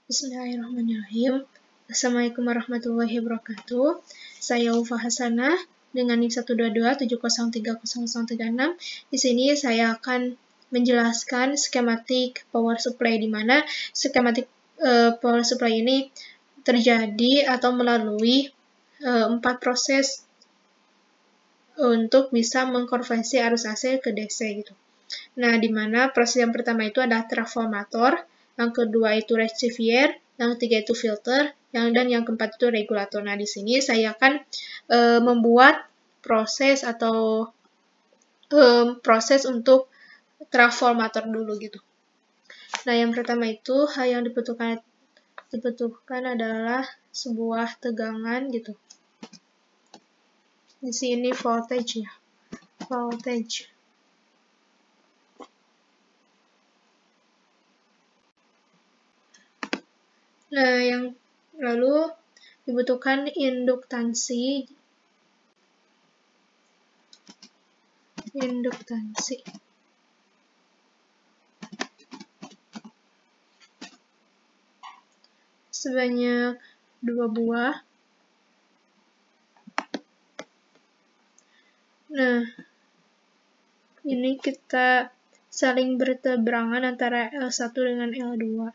Bismillahirrahmanirrahim. Assalamualaikum warahmatullahi wabarakatuh. Saya Ufa Hasanah dengan NIM 12270300036. Di sini saya akan menjelaskan skematik power supply, di mana skematik power supply ini terjadi atau melalui 4 proses untuk bisa mengkonversi arus AC ke DC gitu. Nah, di mana proses yang pertama itu adalah transformator, yang kedua itu rectifier, yang ketiga itu filter, dan yang keempat itu regulator. Nah, di sini saya akan membuat proses atau proses untuk transformator dulu gitu. Nah, yang pertama itu yang dibutuhkan adalah sebuah tegangan gitu. Di sini voltage ya, voltage. Nah, yang lalu dibutuhkan induktansi. Sebanyak 2 buah. Nah, ini kita saling berteberangan antara L1 dengan L2.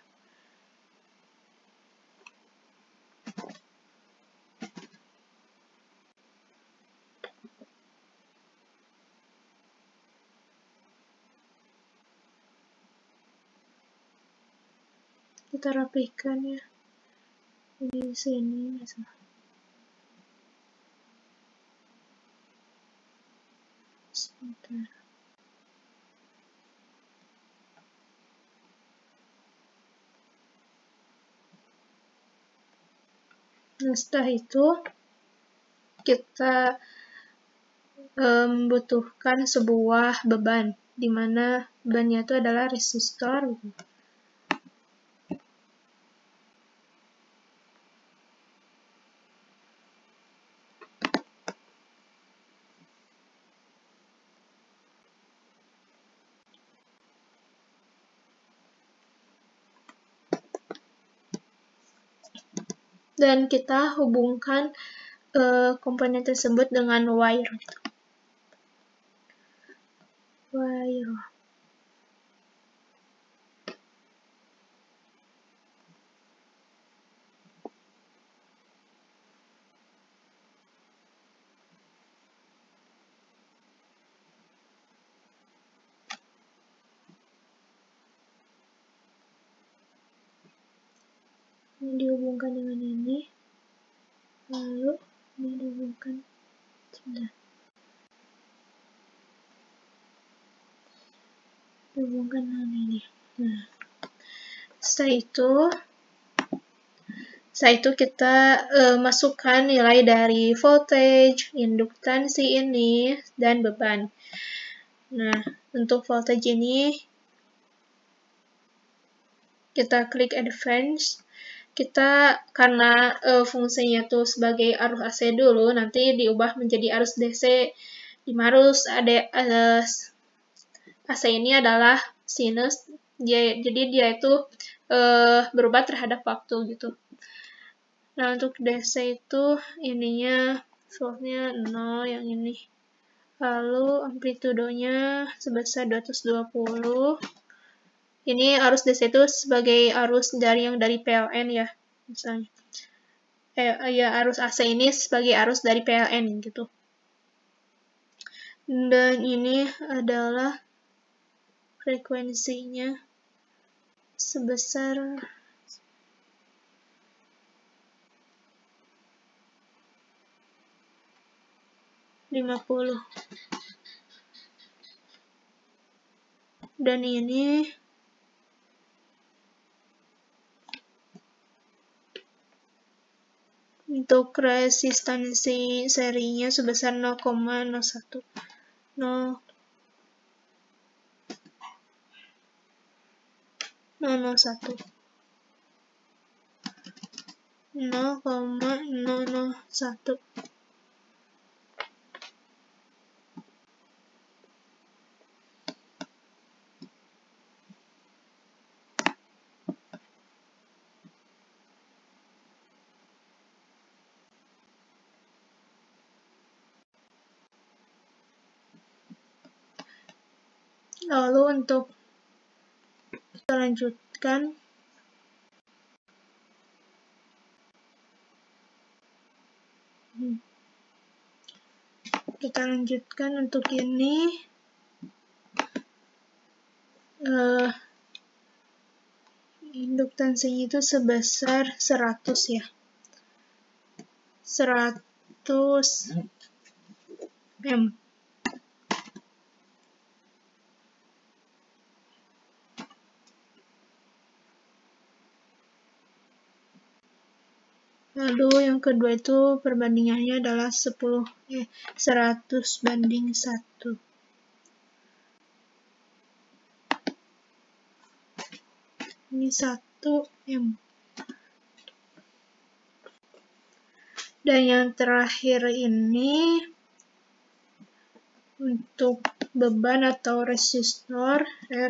Kita rapihkan ya. Di sini misalnya. Sebentar. Nah, setelah itu kita membutuhkan sebuah beban, di mana bebannya itu adalah resistor. Dan kita hubungkan komponen tersebut dengan wire gitu. Wire. Ini dihubungkan dengan ini, lalu ini dihubungkan dengan ini. Nah, setelah itu kita masukkan nilai dari voltage, induktansi ini, dan beban. Nah, untuk voltage ini kita klik advance. Kita karena fungsinya tuh sebagai arus AC dulu, nanti diubah menjadi arus DC. Di arus AC ini adalah sinus, jadi dia itu berubah terhadap waktu gitu. Nah, untuk DC itu ininya voltnya 0 yang ini. Lalu amplitudonya sebesar 220. Ini arus DC itu sebagai arus dari PLN ya, misalnya. Ya, arus AC ini sebagai arus dari PLN gitu. Dan ini adalah frekuensinya sebesar 50. Dan ini untuk resistansi serinya sebesar 0,01. 0,001. Lalu untuk kita lanjutkan. Kita lanjutkan untuk ini. Induktansinya itu sebesar 100 ya. 100 M. Lalu yang kedua itu perbandingannya adalah 100 banding 1. Ini 1 M. Dan yang terakhir ini untuk beban atau resistansi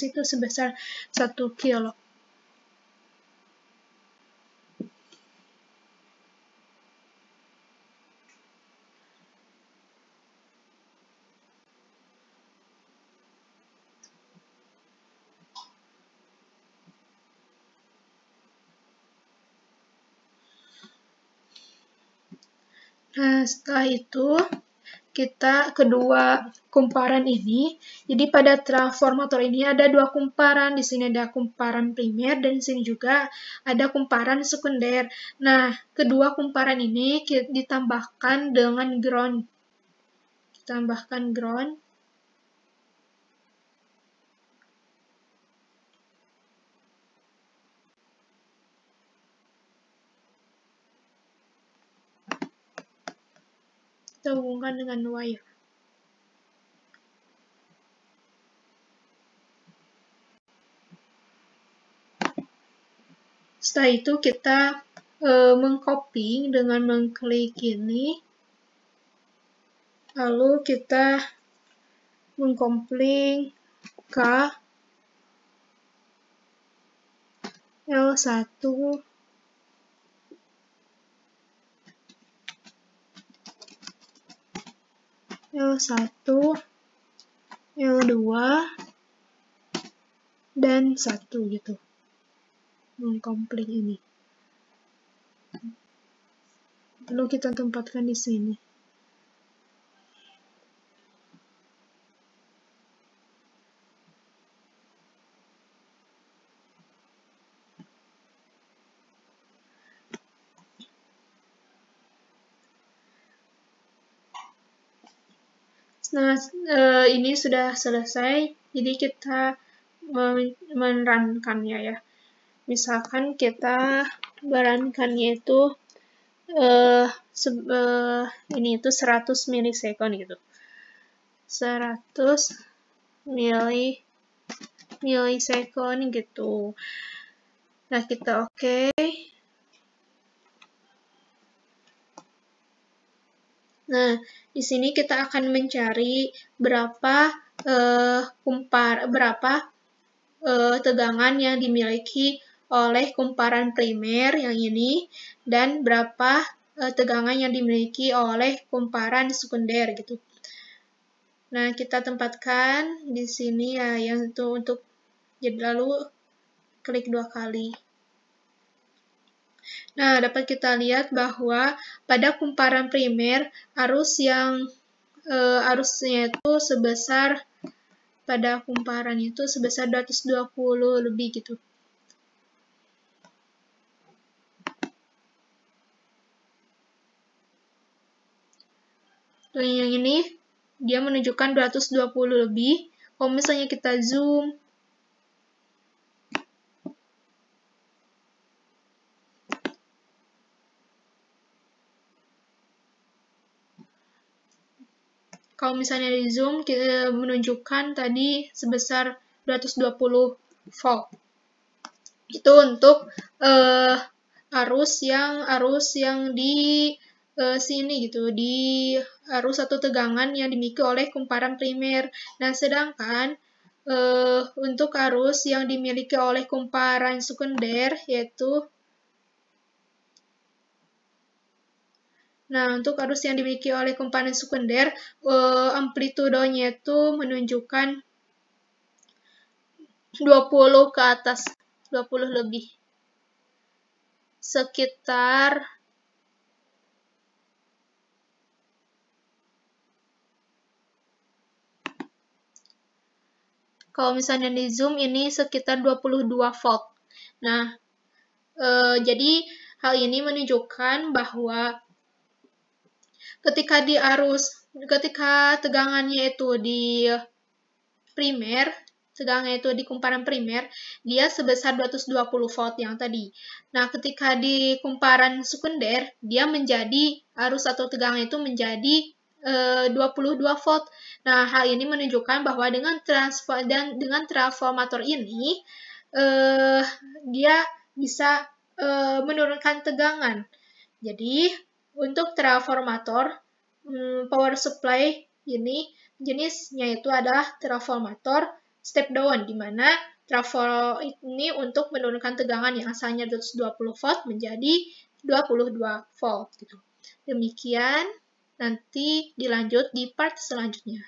itu sebesar 1 kilo. Nah, setelah itu kita kedua kumparan ini, jadi pada transformator ini ada dua kumparan, di sini ada kumparan primer dan di sini juga ada kumparan sekunder. Nah, kedua kumparan ini ditambahkan dengan ground. Ditambahkan ground. Kita hubungkan dengan wire. Setelah itu kita mengcopy dengan mengklik ini, lalu kita mengkompling K L1 L1 L2 dan 1 gitu. Mengkompling ini. Lalu kita tempatkan di sini. Nah, ini sudah selesai, jadi kita merunkannya ya. Misalkan kita merunkannya itu ini itu 100 milisekund gitu. 100 milisekund gitu. Nah, kita oke. Nah, di sini kita akan mencari berapa tegangan yang dimiliki oleh kumparan primer yang ini dan berapa tegangan yang dimiliki oleh kumparan sekunder gitu. Nah, kita tempatkan di sini ya yang itu untuk jadi lalu klik 2 kali. Nah, dapat kita lihat bahwa pada kumparan primer arusnya itu sebesar pada kumparan itu sebesar 220 lebih gitu. Dan yang ini dia menunjukkan 220 lebih. Kalau misalnya kita zoom, di zoom kita menunjukkan tadi sebesar 220 volt. Itu untuk arus yang di sini gitu, di arus atau tegangan yang dimiliki oleh kumparan primer. Nah, sedangkan untuk arus yang dimiliki oleh kumparan sekunder yaitu Nah, untuk arus yang dimiliki oleh kumparan sekunder, amplitudonya itu menunjukkan 20 ke atas, 20 lebih. Sekitar kalau misalnya di zoom ini sekitar 22 volt. Nah, jadi hal ini menunjukkan bahwa ketika tegangannya itu di primer, tegangannya itu di kumparan primer, dia sebesar 220 volt yang tadi. Nah, ketika di kumparan sekunder, dia menjadi arus atau tegangan itu menjadi 22 volt. Nah, hal ini menunjukkan bahwa dengan transformator ini, dia bisa menurunkan tegangan. Jadi, untuk transformator power supply ini jenisnya itu adalah transformator step down, di mana transformator ini untuk menurunkan tegangan yang asalnya 220 volt menjadi 22 volt gitu. Demikian, nanti dilanjut di part selanjutnya.